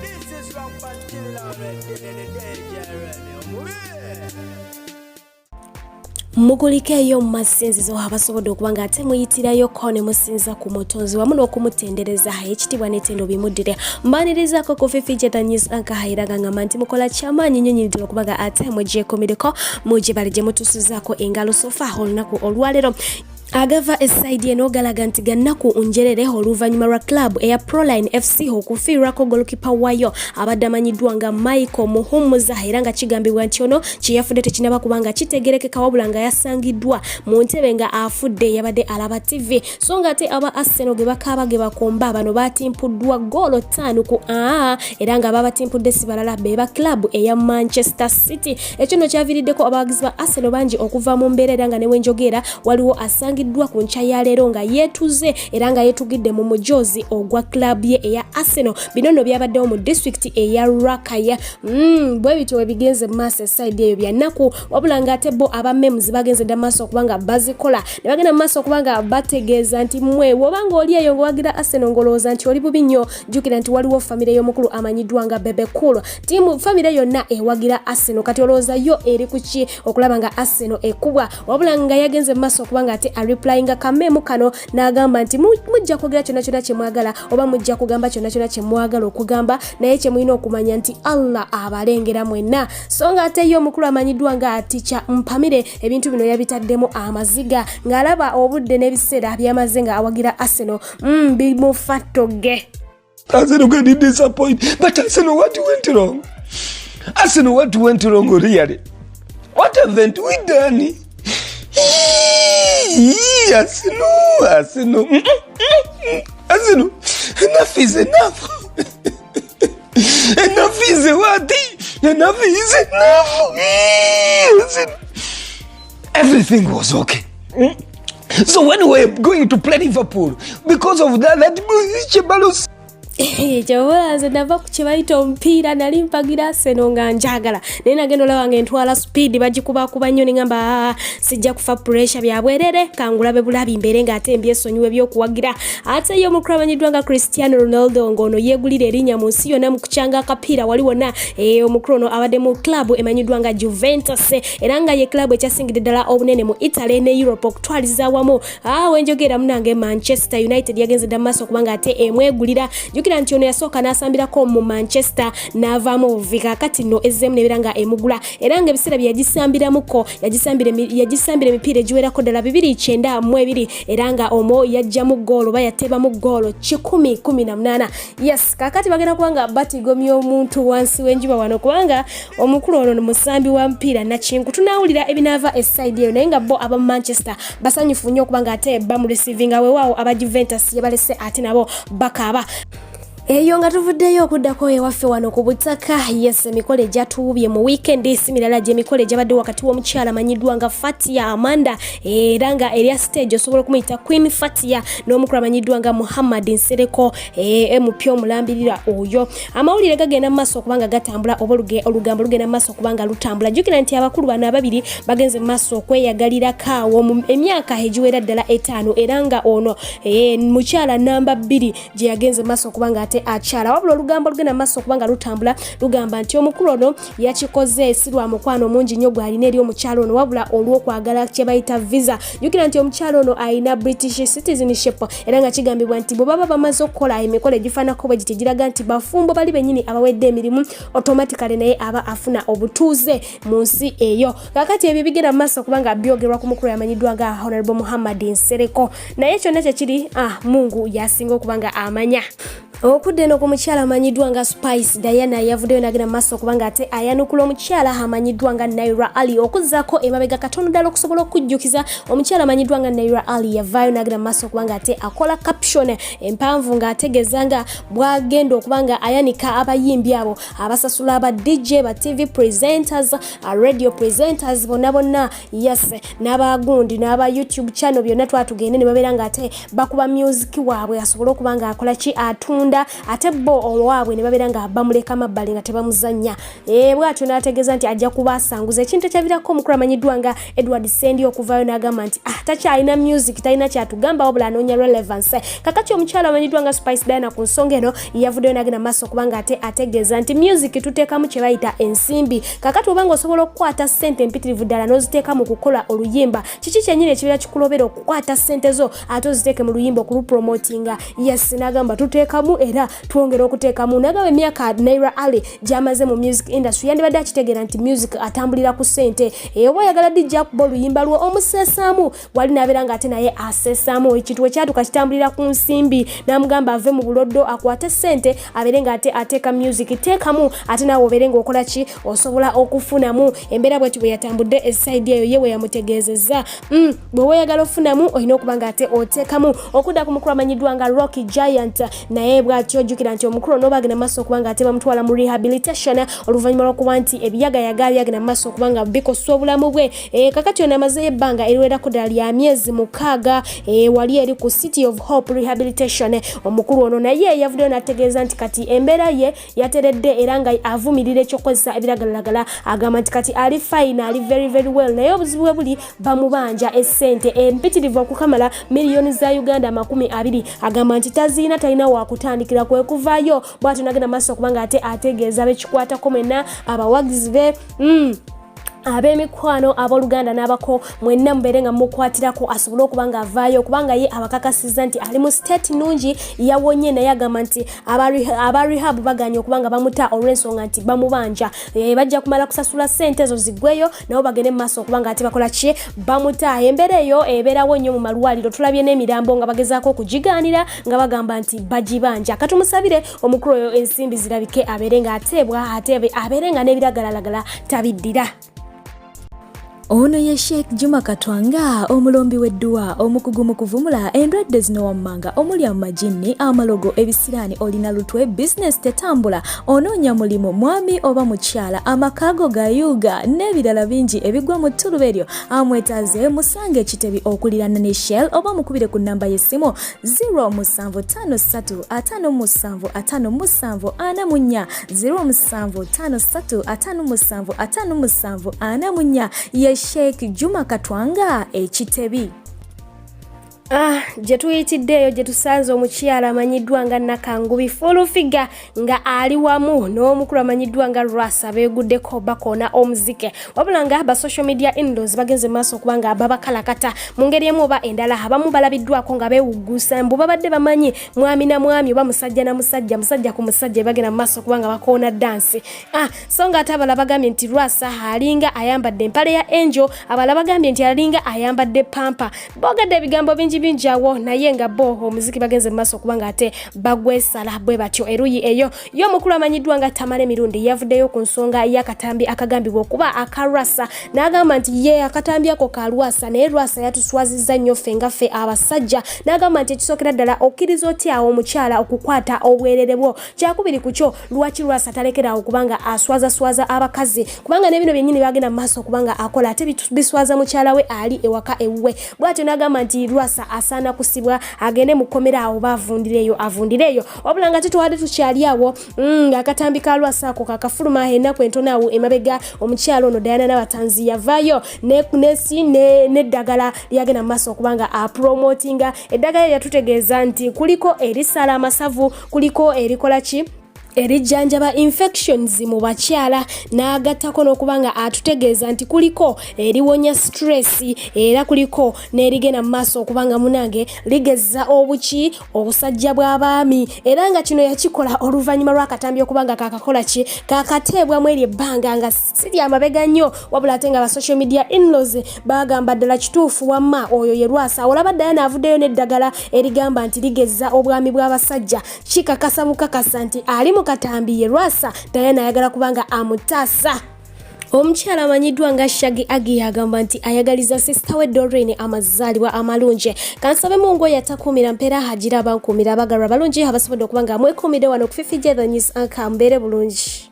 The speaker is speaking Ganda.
This is Rock Patilla in the day, Mugulikeyo masinzizo abasobodde okubanga ate muyitirayo ko ne musinza ku mutonzi wamu n'okumutendereza ekitibwa n'ettendo bimuddire mbanirizaako ku Fifijeta News ankahayiraga ngamba nti mukola kyamaanyi nnyo nnyini ddala okubaga ate mugyekomereko mugye bali gye mutusizaako engalo sofa olunaku olwaleero agava esaidi eno galaga nti gannaku njerere oluvannyuma lwa club eya Proline FC okufiirwako golukipa wayo abadde amanyiddwa nga Michael Muhumuza era nga kigambibwa nti ono kyeyafudde tekinaba kubanga kitegerekeka wabula nga yasangiddwa mu ntebe nga afudde yabadde alaba TV so nga ate aba Arsenal ge bakaaba ge bakomba bano batimpuddwa goolo 5 ku era nga babatimpudde si balala beba club eya Manchester City ekyo no kyaviiriddeko abawagizi ba Arsenal bangi okuva mu mbeera era nga ne wenjogera waliwo asangiddwa ku nkya ya leero nga yeetuze era nga yeetugidde mu mujozi ogwa club ye eya Arsenal bino nno byabaddewo mu district eya Rakaya bwe bityo we bigenze maaso side eyo byannaku wabula nga ate bo aba memes bagenze dda maaso okubanga bazikola ne bagenda maaso okubanga bategeeza nti mwe wobanga oli eyo ng'owagira Arsenal ng'olowooza nti oli bubi nnyo jjukira nti waliwo famire y'omukulu amanyiddwa nga Bebe Cool tiimu famire yonna ewagira Arsenal kati olowooza yo eri ku ki okulaba nga Arsenal ekubwa wabula nga yagenze maaso okubanga ate replyinga kamemu kano n'agamba nti mujja kwogera kyonna kyonna kye mwagala oba mujja kugamba kyonna kyonna kye mwagala okugamba naye kye mulina okumanya nti Allah abalengera mwenna so nga ate yo omukulu amanyiddwa nga Ticha Mpamire ebintu bino yabitaddemu amaziga ng'alaba obudde n'ebiseera byamaze nga awagira Arsenal bimufattoge. Arsenal getting disappointed, but Arsenal, what went wrong? Arsenal, what went wrong really? What haven't we done? Arsenal, enough is enough. Enough is what? Enough is enough. Everything was okay. So when we were going to play Liverpool, because of that Chebalos. Nze nava ku kye bayita omupiira nali mpagira Arsenal nga njagala naye nagenda olaba nga entwala speed bagikubakuba nnyo ne ngamba sijja kufa pressure byabwerere kangulabe bulabi mbeere ng'ate mbyesonyiwa ebyokuwagira ate ye omukulu amanyiddwa nga Cristiano Ronaldo ng'ono yeegulira erinnya mu nsi yonna mu kukyanga akapiira wali wonna omukulu ono abadde mu club emanyiddwa nga Juventus era nga ye club ekyasingidde ddala obunene mu Italy ne Europe okutwaliza awamu wenjogera munange Manchester United yagenze dda maaso okubanga ate emwegulira nti ono yasooka n'asambirako mu Manchester n'avaamu obuvika kati nno ezzemu nebeera nga emugula era nga ebiseera bye yagisambiramuko yagisambira emipiira egiwerako ddala 292 era nga omwo yajjamu ggoolo oba yateebamu ggoolo 118 yes kakati bagenda kubanga batigomya omuntu wansi w'enjuba wano kubanga omukulu ono musambi wa mpiira nakinku tunaawulira ebinaava eside eyo naye nga bo aba Manchester basanyufu nnyo okubanga ate bamuresivinga weewaawo aba Juventus yebalese ate nabo bakaaba. Eyo nga tuvuddeyo okuddako ewaffe wano ku butaka yes emikolo egyatuubye mu weekend simirala gye emikolo egyabadde wakati w'omukyala amanyiddwa nga Fatia Amanda era nga eri stage osobola okumuyita Queen Fatia n'omukulu amanyiddwa nga Muhammad Nsereko mupya omulambirira oyo amawulire gagenda mu maaso okubanga gatambula oba olugambo lugenda mu maaso okubanga lutambula jjukira nti abakulu bano ababiri bagenze mu maaso okweyagalirako awo mu emyaka egiwera ddala 5 era nga ono mukyala namba 2 gye yagenze mu maaso okubanga ate akyala wabula olugambo lugenda maaso okubanga lutambula lugamba nti omukulu ono yakikoze sirwa mukwano mungi nnyo gwalina eri omukyalo ono wabula olw'okwagala kye bayita visa jjukira nti omukyalo ono alina British citizenship era nga kigambibwa nti bwe baba bamaze okukola emikolo egifaanako bwe giti giraga nti bafumbo bali bennyini abawedde emirimu automatically naye aba afuna obutuuze mu nsi eyo kakati ebyo bigenda mu maaso okubanga byogerwa ku mukulu yamanyiddwa nga Honorable Muhammad Nsereko naye kyonna kyekiri Mungu yasinga okubanga amanya. Okudde no ku mukyala amanyiddwa nga Spice Diana yavuddeyo nagenda maaso okubanga ate ayanukula omukyala amanyiddwa nga Naira Ali okuzzaako emabega katono ddala okusobola okujjukiza omukyala amanyiddwa nga Naira Ali yavaayo nagenda maaso okubanga ate akola caption empanvu ng'ategeeza nga bwagenda okubanga ayanika abayimbi abo abasasula aba DJ ba TV presenters radio presenters bonna yes n'abagundi n'aba YouTube channel byonna twatugende ne babeera nga ate bakuba music waabwe asobola okubanga akola ki atunda munda ate bo owaabwe ne babeera nga bamuleka mabbali nga tebamuzannya bw'atyo n'ategeeza nti ajja kuba asanguza ekintu ekyavirako omukulu amanyiddwa nga Edward Sendi okuvaayo n'agamba nti takyalina music talina kyatugamba wabula anoonya relevance. Kakati omukyala amanyiddwa nga Spice Diana ku nsonga eno yavuddeyo n'agenda maaso kubanga ate ategeeza nti music tuteekamu kye bayita ensimbi. Kakati obanga osobola okukwata ssente empitirivu ddala n'oziteeka mu kukola oluyimba, kiki kyennyini ekibeera kikulobera okukwata ssente zo ate oziteeke mu luyimba okulupromotinga? Yes, n'agamba tuteekamu era twongera okuteekamu. N'agamba emyaka Naira Ali gy'amaze mu music industry yandibadde akitegeera nti music atambulira ku ssente. Oba oyagala DJ akuba oluyimba lwo omuseesaamu, wali n'abeera nga ate naye aseesaamu. Ekintu ekyatuuka kitambulira ku nsimbi, n'amugamba ave mu buloddo akwate ssente abeere nga ate ateeka music. Teekamu ate naawe obeere ng'okola ki, osobola okufunamu. Embeera bw'ekyo bwe yatambudde esaidi eyo ye bwe yamutegeezezza. Bwe oyagala ofunamu olina okuba nga ate oteekamu. Okudda ku mukulu amanyiddwa nga Rocky Giant naye bw'atyo ojjukira nti omukulu ono bagenda maaso okuba nga ate bamutwala mu rehabilitation oluvannyuma lw'okuba nti ebiyagayaga byagenda maaso okuba nga bikosa obulamu bwe. Kakati ono amazeyo ebbanga eriwerako ddala lya myezi 6 wali eri ku City of Hope Rehabilitation. Omukulu ono naye yavuddeyo n'ategeeza nti kati embeera ye yateredde era nga avumirira ekyokozesa ebiragalalagala. Agamba nti kati ali fine, ali very very well, naye obuzibu bwe buli bamubanja essente empitirivu okukamala miliyoni za Uganda 20. Agamba nti taziina talina wakutandikira kwe kuvaayo. Bw'atyo n'agenda maaso okubanga ate ategeeza bekikwatako mwenna abawagizi be ab'emikwano ab'oluganda n'abako mwenna mubeere nga mukwatirako asobole okuba nga avaayo kubanga ye abakakasizza nti ali mu state nungi yawonye. Naye agamba nti aba rehab baganye okuba nga bamuta olw'ensonga nti bamubanja. Bajja kumala kusasula ssente ezo ziggweyo nabo bagende mu maaso okuba nga ate bakola ki, bamuta. Embeera eyo ebeerawo nnyo mu malwaliro. Tulabye n'emirambo nga bagezaako okugigaanira nga bagamba nti bagibanja. Katumusabire omukulu oyo ensimbi zirabike abeere nga ateebwa ate abeere nga n'ebiragalalagala tabiddira. Ono ye Sheikh Juma Katwanga, omulombi w'edduwa, omukugu mu kuvumula endwadde zino wammanga omuli amajinni, amalogo, ebisiraani, olina lutwe, business tetambula, onoonya mulimu, mwami oba mukyala, amakaago gayuuga n'ebirala bingi ebigwa mu ttuluba eryo. Amwetaaze musange Kitebi okulirana ne Shell oba mukubire ku nnamba y'essimu 07535575744 07535575744 ye Sheikh Juma Katwanga Kitebi. Gye tuyitiddeeyo gye tusanze omukyala amanyiddwa nga Nakangubi Fulufiga nga ali wamu n'omukulu amanyiddwa nga Rasa beeguddeko bakoona omuzike. Wabula nga ba social media indoors bagenze maaso okuba nga babakalakata mu ngeri emu oba endala. Abamu balabiddwako nga beewuggusa mbu babadde bamanyi mwami na mwami oba musajja na musajja, musajja ku musajja bagenda maaso okuba nga bakoona dansi. So nga ate abala bagambye nti Rasa alinga ayambadde empale ya Angel, abala bagambye nti alinga ayambadde pampa. Boogedde ebigambo bingi binjawo naye nga bo omuziki bagenze maaso okuba nga ate bagwesala bwe batyo eruyi eyo. Yo omukulu amanyiddwa nga Tamale Mirundi yavuddeyo ku nsonga y'akatambi akagambibwa okuba aka Rasa n'agamba nti ye akatambi ako ka Rasa naye Rasa yatuswazizza nnyo ffe nga ffe abasajja. N'agamba nti ekisookera ddala okkiriza otya omukyala okukwata obwerere bwo. Kyakubiri ku kyo lwaki Rasa talekera okubanga aswaza abakazi kubanga n'ebino byennyini bagenda maaso okubanga akola ate biswaza mukyala we ali ewaka ewuwe. Bw'atyo n'agamba nti Rasa asaana kusibwa agende mukomera awo avundireyo. Wabula nga tutuwadde tukyali awo akatambi ka Rasa ako kakafuluma ennaku entono awo emabega omukyalo ono Diana Nabatanzi yavaayo n'eddagala lyagenda mu maaso okubanga apromotinga. Eddagala yatutegeeza nti kuliko erisala amasavu, kuliko erikola ki, erijjanjaba infections mu bakyala, n'agattako n'okubanga atutegeeza nti kuliko eriwonya stress era kuliko n'erigenda mu maaso okubanga munange ligezza obuki obusajja bw'abaami. Era nga kino yakikola oluvannyuma lw'akatambi okubanga kakakola ki, kakateebwamu eri ebbanga nga siri amabega nnyo wabula ate nga ba social media inlaws bagamba ddala kituufu wamma oyo ye Rasa. Olaba Diana avuddeyo n'eddagala erigamba nti ligezza obwami bw'abasajja. Kikakasa bukakasa nti ali katambi ye Rasa Diana ayagala kubanga amutasa. Omukyala amanyiddwa nga Shaggy Agi agamba nti ayagaliza sister we Doreen amazaalibwa amalungi. Kansabe mungo yatakumira mpera hagira bankumira abagalwa balungi abasobodde okubanga mwekuumidde wano ku Fifi The News Anchor mbeere bulungi.